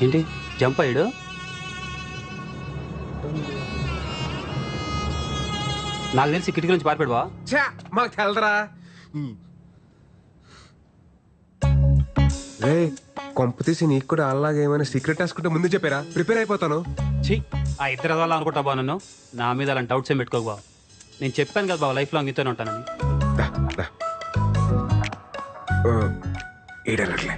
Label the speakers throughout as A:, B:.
A: ఏంటి జంప్ అయ్యాడు? నాకు తెలిసి కిటికీ నుంచి పారిపోయాడు బా.
B: మాకు తెలదరా. రే కొంప తీసి నీకు కూడా అలాగే ఏమైనా సీక్రెట్ రాసుకుంటే ముందు చెప్పారా? ప్రిపేర్ అయిపోతాను.
A: ఛీ, ఆ ఇద్దరు అదవాళ్ళు అనుకుంటా బా. నన్ను నా మీద అలాంటి డౌట్స్ ఏం పెట్టుకోకు బా. నేను చెప్పాను కదా బాబు, లైఫ్ లాంగ్ నీతోనే ఉంటానని.
B: ఏడనట్లే.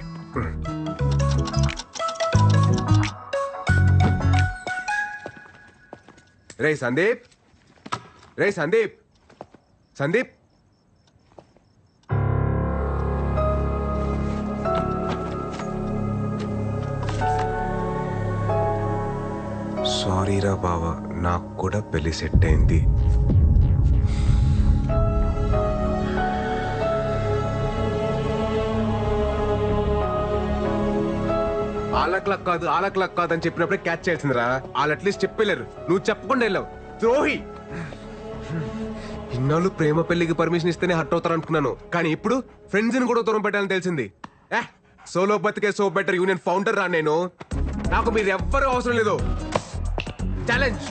B: రే సందీప్, రే సందీప్, సందీప్. సారీరా బావా, నాకు కూడా పెళ్లి సెట్ అయింది. ఆలక్లక్ కాదు అని చెప్పినప్పుడే క్యాచ్ చేయాల్సిందిరా. వాళ్ళు అట్లీస్ట్ చెప్పలేరు, నువ్వు చెప్పకుండా వెళ్ళావు. ద్రోహి. ఇన్నాళ్ళు ప్రేమ పెళ్లికి పర్మిషన్ ఇస్తేనే హర్ట్ అవుతారు అనుకున్నాను, కానీ ఇప్పుడు ఫ్రెండ్స్ ని కూడా దూరం పెట్టాలని తెలిసింది. సోలో బతికే సో బెటర్ యూనియన్ ఫౌండర్ రా నేను. నాకు మీరు ఎవ్వరూ అవసరం లేదు. ఛాలెంజ్.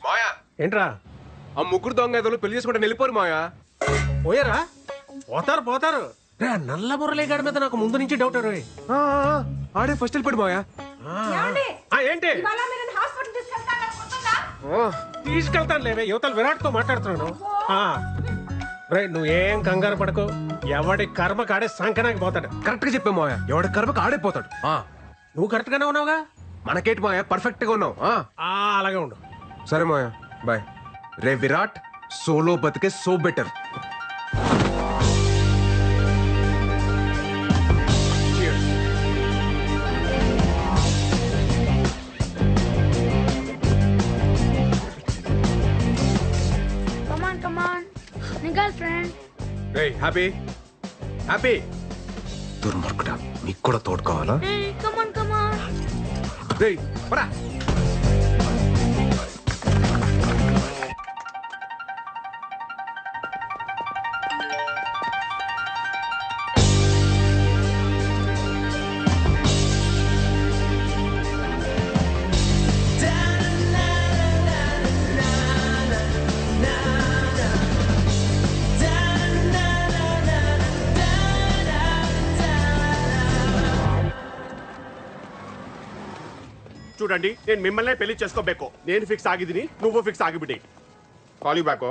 B: మాయా
C: ఏంట్రా?
B: ఆ ముగ్గురు దొంగ ఏదో పెళ్లి చేసుకుంటే వెళ్ళిపోరు మాయా.
C: పోయారా? పోతారు. నల్ల మురళీగాడి మీద నాకు ముందు నుంచి డౌట్.
B: ఆడే ఫస్ట్ వెళ్ళిపోయాడు మాయా.
C: ఏంటి తీసుకెళ్తాను లేవే, యువతల విరాట్ తో మాట్లాడుతున్నాను. నువ్వేం కంగారు పడకు, ఎవడి కర్మ కాడే సంకనాకి పోతాడు.
B: కరెక్ట్ గా చెప్పా మాయా, ఎవడి కర్మకు ఆడైపోతాడు.
C: నువ్వు కరెక్ట్ గానే ఉన్నావుగా.
B: మనకేటి మాయా, పర్ఫెక్ట్ గా ఉన్నావు.
C: అలాగే ఉండు.
B: సరే మాయా, బాయ్. రే విరాట్, సోలో బతికే సో బెటర్. హ్యాపీ. దుర్మార్గుడా, నీకు కూడా తోడు కావాలా? రేయ్ పరా.
D: చూడండి, నేను మిమ్మల్నే పెళ్లి చేసుకోబేకో. నేను ఫిక్స్ ಆಗಿದ್ದೀನಿ, నువ్వు ఫిక్స్ ಆಗಿಬಿಡಿ. Call you back.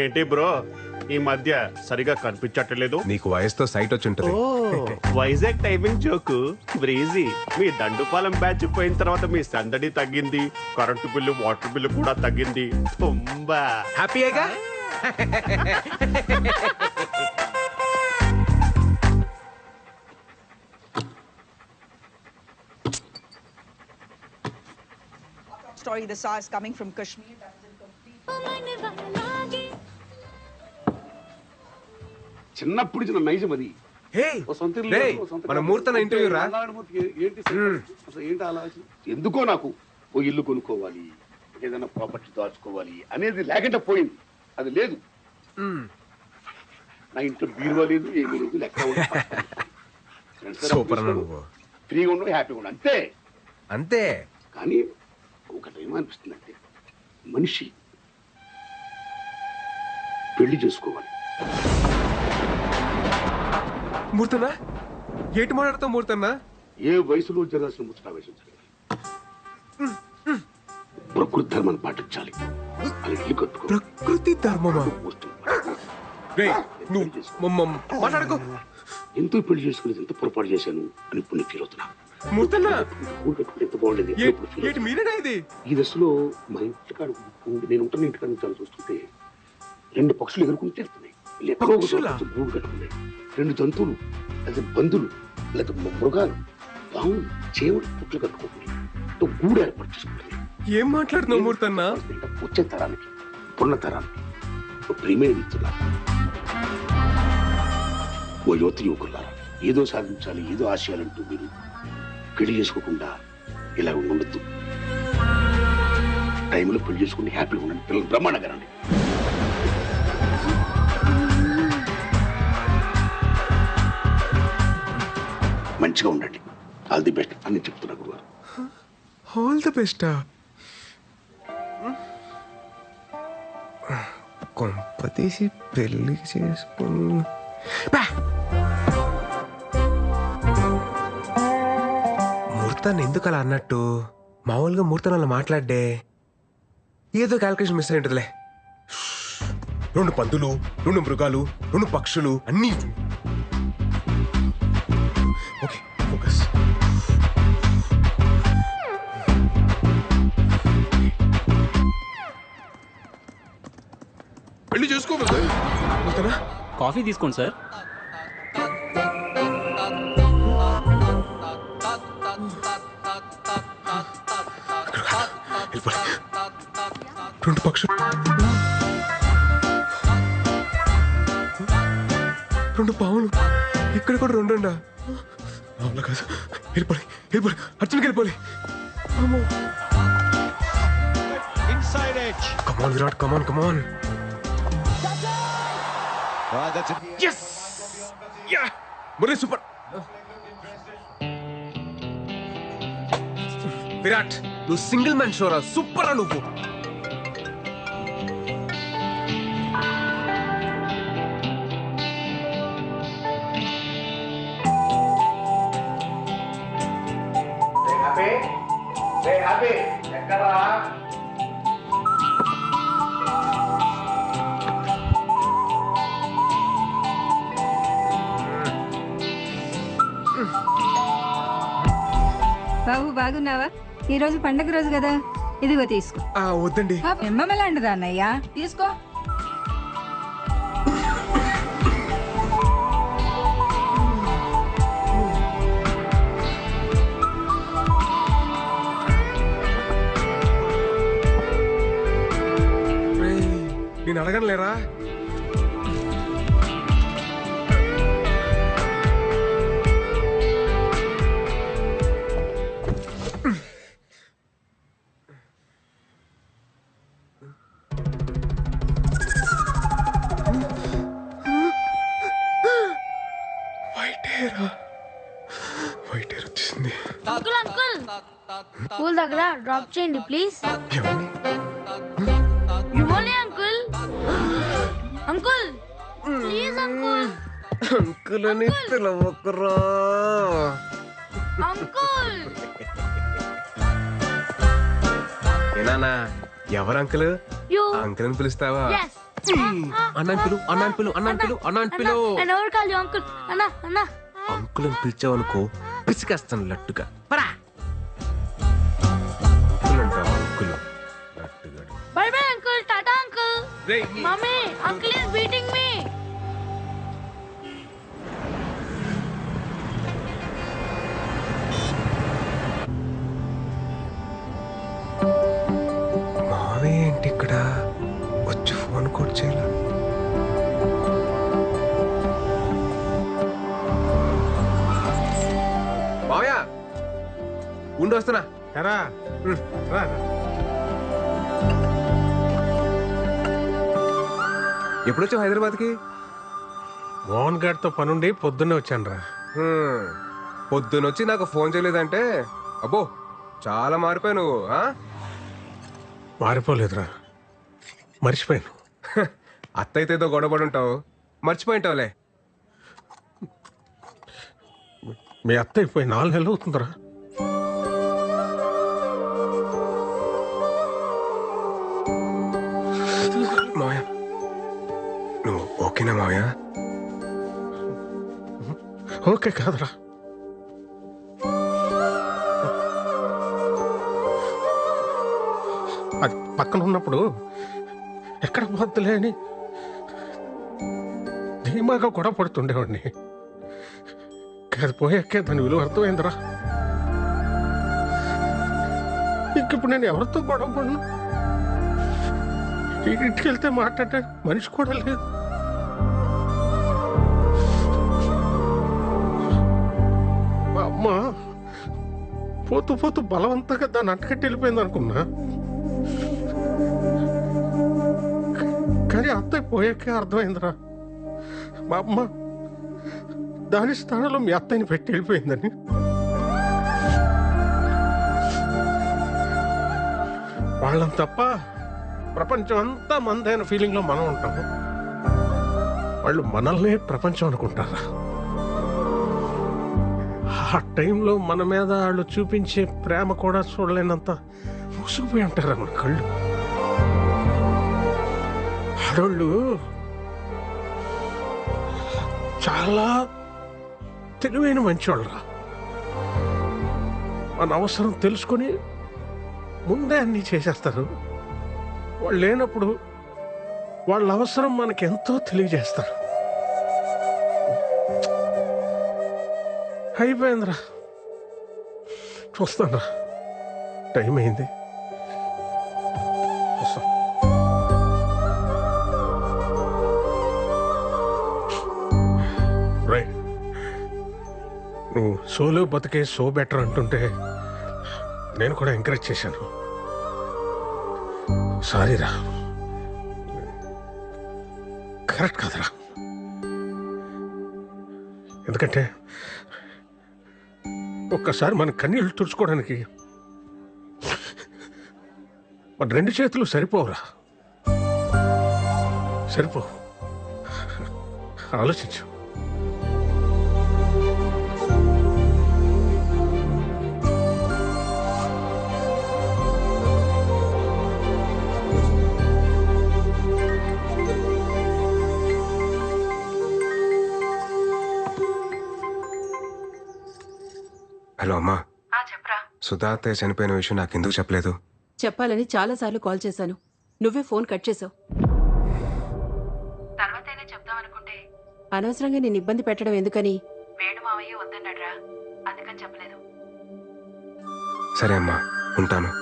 D: ఏంటి బ్రో, ఈ మధ్య సరిగా కనిపించట్లేదు.
B: నీకు వయసుతో సైట్ వచ్చి ఉంటుంది.
D: Vizag timing joke breezy. మీ దండుపాలెం బ్యాచ్ పోయిన తర్వాత మీ సందడి తగ్గింది, కరెంటు బిల్లు వాటర్ బిల్లు కూడా తగ్గింది. తుంబా
B: హ్యాపీయేగా.
E: Story the saw is coming from Kashmir.
D: చిన్నప్పుడు చిన్న నైజం అది.
B: మన ముహూర్తం ఇంటర్వ్యూ రా.
D: ఏంటి ఆలోచన? ఎందుకో నాకు ఓ ఇల్లు కొనుక్కోవాలి, ఏదైనా ప్రాపర్టీ దాచుకోవాలి అనేది లేకుండా పోయింది. అది లేదు. నా ఇంట్లో బీరువా లేదు, ఏమీ లేదు. లెక్క ఫ్రీగా ఉండవు, హ్యాపీగా ఉండవు, అంతే
B: అంతే.
D: కానీ ఒకటేమనిపిస్తుంది అంటే, మనిషి పెళ్లి చేసుకోవాలి.
B: మూర్తన్నా, ఏంటి మాట్లాడుతావు మూర్తన్నా?
D: ఏ వయసులో జరగాల్సిన ముచ్చట వయసు జరగాలి. ప్రకృతి ధర్మాన్ని పాటించాలి. అది ఇల్లు కట్టుకో.
B: ప్రకృతి ధర్మమా? మాట్లాడుకో.
D: ఎంతో పెళ్లి చేసుకుని ఎంత పొరపాటు చేశాను అని ఇప్పుడు నేను ఫీల్ అవుతున్నా.
B: మూర్తన్నా,
D: ఎంత బాగుండేది. ఈ దశలో మా ఇంటికాడ నేను ఉంటున్న ఇంటికాడ నుంచి చూస్తుంటే 2 పక్షులు ఎగురుకుని తిరుగుతున్నాయి. గూడు కట్టుకున్నాయి. 2 జంతువులు, లేదా బంధువులు, లేదా మృగాలు, పావులు, చేవులు పుట్లు కట్టుకుంటున్నాయి. గూడు ఏర్పాటు చేసుకుంటున్నాయి.
B: ఏం మాట్లాడుతున్నావు మూర్తన్నా?
D: వచ్చే తరానికి, పున్న తరానికి ప్రియమైన ఇస్తున్నారు. ఓ యువత యువకులారా, ఏదో సాధించాలి, ఏదో ఆశయాలంటూ మీరు పెళ్లి చేసుకోకుండా ఇలా ఉండొద్దు. టైంలో పెళ్లి చేసుకుని హ్యాపీగా ఉండండి. పిల్లలు బ్రహ్మాండంగానండి. మంచిగా ఉండండి. ఆల్ ది బెస్ట్ అని చెప్తున్నా గురుగారు.
B: ఆల్ ద బెస్టా? కొంపతీసి పెళ్లి చేసుకుని ముహూర్తాన్ని ఎందుకు అలా అన్నట్టు? మామూలుగా ముహూర్తం అలా మాట్లాడే ఏదో క్యాల్కులేషన్ మిస్ అయి ఉంటుందిలే. 2 పందులు, 2 మృగాలు, 2 పక్షులు అన్నీ. Okay, focus. పెళ్లి చేసుకోవాలి.
A: కాఫీ తీసుకోండి సార్.
B: వెళ్ళిపోయి 2 పక్షులు, 2 పావులు, ఇక్కడ కూడా 2 ఉండా. అవునా కాదు, వెళ్ళిపోయి అర్జున్కి వెళ్ళిపోయి. కమాన్ విరాట్, కమాన్. Yes! Yeah! Murali super. Virat, నువ్వు సింగిల్ మ్యాన్ షోరా, సూపర్ రా నువ్వు.
F: బాబు బాగున్నావా? ఈ రోజు పండగ రోజు కదా, ఇదిగో తీసుకో.
B: వద్దండి.
F: ఎమ్మలాంటిదా అన్నయ్యా, తీసుకో.
B: నేను అడగను లేరా? వైట్ హెయిర్ వచ్చేసింది.
G: అంకుల్ అంకుల్ స్కూల్ దగ్గర డ్రాప్ చేయండి ప్లీజ్. ఇవ్వలే uncle. Uncle please uncle.
B: Uncle అని పిలవకురా.
G: అంకుల్
B: ఏనానా, ఎవరు అంకుల్?
G: యు
B: అంకుల్ అని పిలుస్తావా?
G: yes
B: అన్నాను పిలు.
G: ఎవరు కాదు అంకుల్. అన్నా అన్నా
B: అంకుల్ అని పిలిచావనుకో పిసికేస్తాను లట్టుగా. పరా అంకుల్ లట్టుగా.
G: Bye bye uncle. Tata uncle. Mummy uncle is beating me.
B: మావే ఏంటి ఇక్కడ వచ్చి ఫోన్ కూడా చేయాల? మావయ్య ఉండి వస్తున్నా.
C: ఎరా రా.
B: ఎప్పుడొచ్చావు హైదరాబాద్కి?
C: మోహన్ గారితో పనుండి పొద్దున్నే వచ్చాను రా.
B: పొద్దునొచ్చి నాకు ఫోన్ చేయలేదంటే అబ్బో చాలా మారిపోయావు నువ్వు.
C: మారిపోలేదురా, మర్చిపోయాను.
B: అత్తయితే ఏదో గొడవపడి ఉంటావు, మర్చిపోయింటావులే.
C: మీ అత్త అయిపోయి 4 నెలలు అవుతుందిరా.
B: మావయ్య నువ్వు ఓకేనా మావయ్య?
C: ఓకే కాదురా, అది పక్కన ఉన్నప్పుడు ఎక్కడ పోద్దులే అని ధీమాగా గొడవ పడుతుండేవాడిని. అది పోయాకే దాని విలువ అర్థమైందిరా. ఇంకిప్పుడు నేను ఎవరితో గొడవ పడను. ఇంటికి వెళ్తే మాట్లాడే మనిషి కూడా లేదు. మా అమ్మ పోతూ పోతూ బలవంతంగా దాన్ని అంటకట్టి వెళ్ళిపోయింది అనుకున్నా. కానీ అత్తయ్య పోయాకే అర్థమైందిరా. మా అమ్మ దాని స్థానంలో మీ అత్తయ్యని పెట్టి వెళ్ళిపోయిందని. వాళ్ళని తప్ప ప్రపంచం అంతా మందైన ఫీలింగ్లో మనం ఉంటాము. వాళ్ళు మనల్నే ప్రపంచం అనుకుంటారా? ఆ టైంలో మన మీద వాళ్ళు చూపించే ప్రేమ కూడా చూడలేనంత మూసుకుపోయి ఉంటారా మన కళ్ళు. ఆడోళ్ళు చాలా తెలివైన మంచివాళ్ళరా. మన అవసరం తెలుసుకొని ముందే అన్నీ చేసేస్తారు. వాళ్ళు లేనప్పుడు వాళ్ళ అవసరం మనకి ఎంతో తెలియజేస్తారు. అయిపోయిందిరా, చూస్తానురా, టైం అయింది. వస్తాం. రైట్, నువ్వు సోలో బతికే సో బెటర్ అంటుంటే నేను కూడా ఎంకరేజ్ చేశాను. సారీరా, కరెక్ట్ కాదురా. ఎందుకంటే ఒక్కసారి మన కన్నీళ్ళు తుడుచుకోవడానికి మన 2 చేతులు సరిపోవురా. సరిపో, ఆలోచించు.
B: హలో అమ్మా,
H: చెప్పరా.
B: సుధా అత్తయ్య చనిపోయిన విషయం నాకు ఎందుకు చెప్పలేదు?
H: చెప్పాలని చాలాసార్లు కాల్ చేశాను, నువ్వే ఫోన్ కట్ చేసావు. తర్వాతైనా చెప్దామనుకుంటే అనవసరంగా నేను ఇబ్బంది పెట్టడం ఎందుకని వేణు మావయ్య వద్దన్నాడ్రా, అందుకని చెప్పలేదు.
B: సరే అమ్మా, ఉంటాను.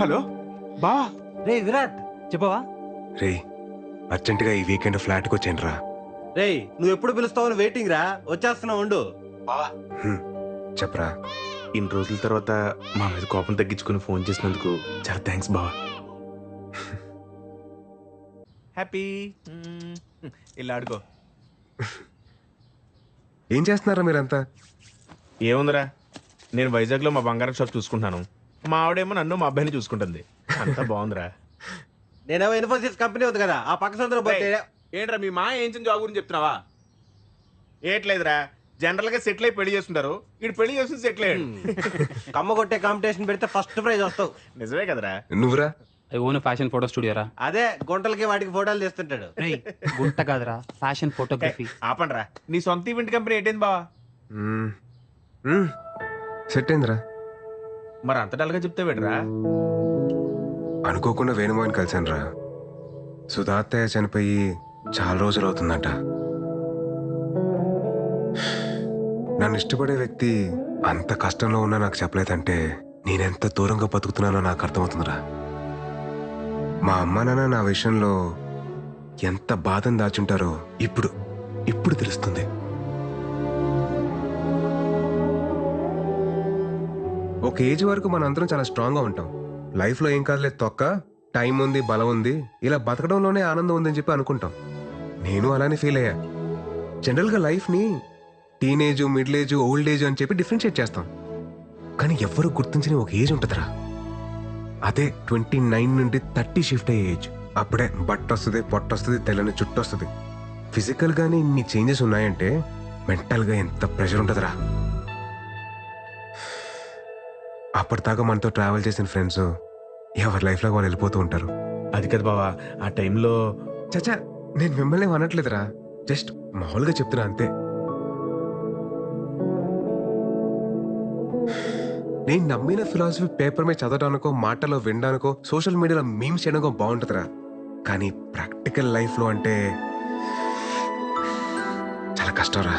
I: హలో బావా.
A: రే విరాట్, చెప్పవా?
B: రే, అర్జెంటుగా ఈ వీకెండ్ ఫ్లాట్కి వచ్చాను రా.
J: రే, నువ్వు ఎప్పుడు పిలుస్తావని వెయిటింగ్ రా, వచ్చేస్తున్నావు ఉండు.
B: చెప్పరా.
I: ఇన్ని రోజుల తర్వాత మా మీద కోపం తగ్గించుకుని ఫోన్ చేసినందుకు చాలా థ్యాంక్స్ బావా. హ్యాపీ ఇలా ఆడుకో.
B: ఏం చేస్తున్నారా మీరంతా?
I: ఏముందిరా, నేను వైజాగ్లో మా బంగారం షాప్ చూసుకుంటున్నాను, మా ఆవిడేమో నన్ను మా అబ్బాయిని చూసుకుంటుంది. అంతా బాగుందిరా.
J: నేనేమో ఇన్ఫోసిస్ కంపెనీ ఉంది కదా, ఆ పక్క సందులో పోతే.
I: ఏంట్రా మీ మా ఏం జాబ్ గురించి చెప్తున్నావా? ఏట్లేదురా, జనరల్ గా సెటిల్ అయి పెళ్లి చేస్తుంటారు, ఇటు పెళ్లి చేస్తుంది సెటిల్ అయ్యాడు.
J: కమ్మ కొట్టే కాంపిటీషన్ పెడితే ఫస్ట్ ప్రైజ్ వస్తావు.
I: నిజమే కదరా.
B: నువ్వురా?
A: I own fashion photo studio రా.
J: అదే గుంటలకి వాటికి ఫోటోలు తీస్తుంటాడు.
A: గుంట కాదురా, ఫ్యాషన్ ఫోటోగ్రఫీ.
I: ఆపండ్రా, నీ సొంత ఈవెంట్ కంపెనీ ఏంటైంది బావా?
B: సెట్ అయిందిరా.
I: మరి అంత డల్గా చెప్తే వేడరా?
B: అనుకోకుండా వేణుమోహన్ కలిశాను రా. సుధా అత్తయ్య చనిపోయి చాలా రోజులు అవుతుందట. నన్ను ఇష్టపడే వ్యక్తి అంత కష్టంలో ఉన్నా నాకు చెప్పలేదంటే నేనెంత దూరంగా బతుకుతున్నానో నాకు అర్థమవుతుందిరా. మా అమ్మ నాన్న నా విషయంలో ఎంత బాధను దాచుంటారో ఇప్పుడు తెలుస్తుంది. ఒక ఏజ్ వరకు మన అందరం చాలా స్ట్రాంగ్గా ఉంటాం. లైఫ్లో ఏం కాదులే తొక్క, టైం ఉంది, బలం ఉంది, ఇలా బతకడంలోనే ఆనందం ఉందని చెప్పి అనుకుంటాం. నేను అలానే ఫీల్ అయ్యా. జనరల్గా లైఫ్ని teenage, middle age, old age అని చెప్పి డిఫరెన్షియేట్ చేస్తాం. కానీ ఎవ్వరూ గుర్తించని ఒక ఏజ్ ఉంటుందిరా, అదే 29 నుండి 30 షిఫ్ట్ అయ్యే ఏజ్. అప్పుడే బట్ట వస్తుంది, పొట్ట వస్తుంది, తెల్లని చుట్టూ వస్తుంది. ఫిజికల్గానే ఇన్ని చేంజెస్ ఉన్నాయంటే మెంటల్గా ఎంత ప్రెషర్ ఉంటుందిరా. అప్పటిదాకా మనతో ట్రావెల్ చేసిన ఫ్రెండ్స్ ఎవరి లైఫ్లో వాళ్ళు వెళ్ళిపోతూ ఉంటారు.
I: అది కదా బావా, ఆ టైంలో.
B: చచ్చా, నేను మిమ్మల్ని అనట్లేదురా, జస్ట్ మామూలుగా చెప్తున్నా అంతే. నేను నమ్మిన ఫిలాసఫీ పేపర్ మీద చదవడానికో, మాటలో వినడానికో, సోషల్ మీడియాలో మీమ్స్ చేయడానికో బాగుంటుందిరా. కానీ ప్రాక్టికల్ లైఫ్లో అంటే చాలా కష్టంరా.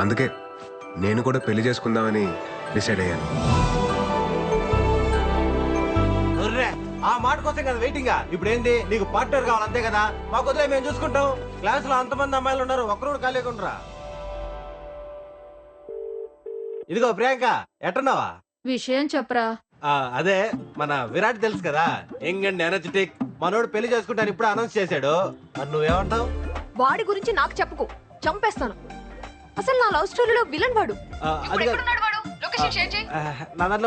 B: అందుకే నేను కూడా పెళ్లి చేసుకుందామని డిసైడ్ అయ్యాను.
J: ఒర్రే, ఆ మాట కోసం కదా వెయిటింగ్. ఇప్పుడు ఏంది, నీకు పార్ట్నర్ కావాలి అంతే కదా? మాకు వదిలే, మేము చూసుకుంటాం. క్లాస్ లో అంతమంది అమ్మాయిలు ఉన్నారు, ఒక్కరు ఖాళీగా ఉండరా? ఇదిగో ప్రియాంక, ఎట్టున్నావా?
G: విషయం చెప్పరా.
J: అదే మన విరాట్ తెలుసు కదా, యంగ్ అండ్ ఎనర్జెటిక్. మనోడు పెళ్లి చేసుకుంటాను ఇప్పుడు అనౌన్స్ చేశాడు. మరి నువ్వేమంటావు?
K: వాడి గురించి నాకు చెప్పుకో, చంపేస్తాను. అసలు నా లవ్ స్టోరీలో విలన్ వాడు.
J: అది కాదు. నా దాంట్లో